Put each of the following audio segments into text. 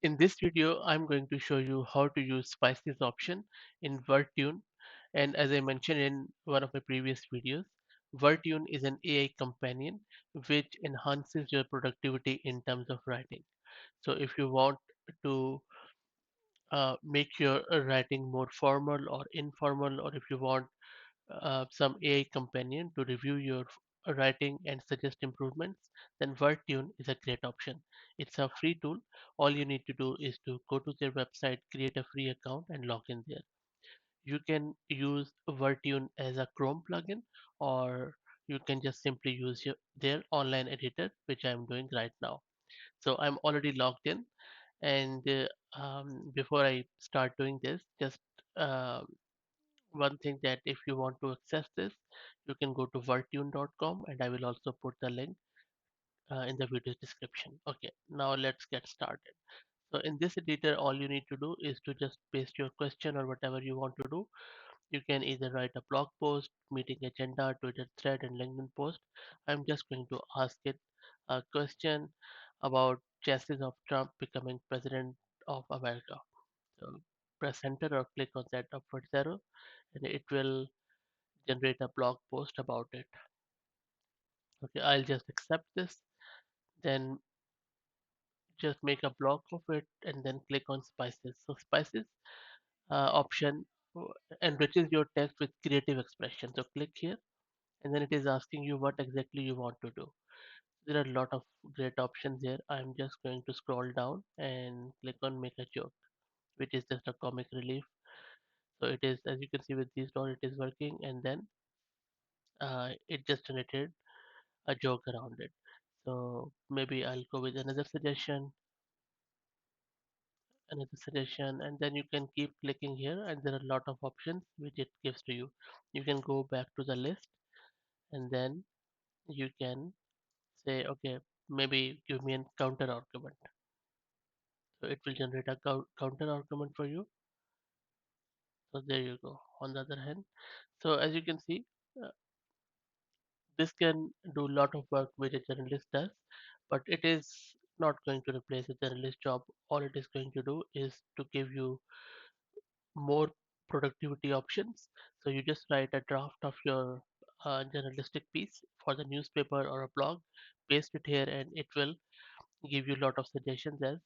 In this video, I'm going to show you how to use spices option in WordTune. And as I mentioned in one of my previous videos, WordTune is an AI companion which enhances your productivity in terms of writing. So if you want to make your writing more formal or informal, or if you want some AI companion to review your writing and suggest improvements, then WordTune is a great option. It's a free tool. All you need to do is to go to their website, create a free account, and log in there. You can use WordTune as a Chrome plugin, or you can just simply use their online editor, which I'm doing right now. So I'm already logged in, and before I start doing this, just um one thing that if you want to access this, you can go to vertune.com, and I will also put the link in the video description. Okay, now let's get started. So in this editor, all you need to do is to just paste your question or whatever you want to do. You can either write a blog post, meeting agenda, Twitter thread, and LinkedIn post. I'm just going to ask it a question about chances of Trump becoming president of America. So press enter or click on that upward arrow, and it will generate a blog post about it. Okay, I'll just accept this, then just make a blog of it, and then click on spices. So spices option uh, enriches your text with creative expression. So click here, and then it is asking you what exactly you want to do. There are a lot of great options here. I'm just going to scroll down and click on make a joke, which is just a comic relief. So it is, as you can see with these dots, it is working, and then it just generated a joke around it. So maybe I'll go with another suggestion, and then you can keep clicking here, and there are a lot of options which it gives to you. You can go back to the list, and then you can say, okay, maybe give me a counter argument. So it will generate a counter argument for you. So there you go. On the other hand, so as you can see, uh, this can do a lot of work which a journalist does, but it is not going to replace a journalist job. All it is going to do is to give you more productivity options. So you just write a draft of your journalistic piece for the newspaper or a blog, paste it here, and it will give you a lot of suggestions as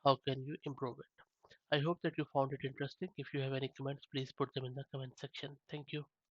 how can you improve it. I hope that you found it interesting. If you have any comments, please put them in the comment section. Thank you.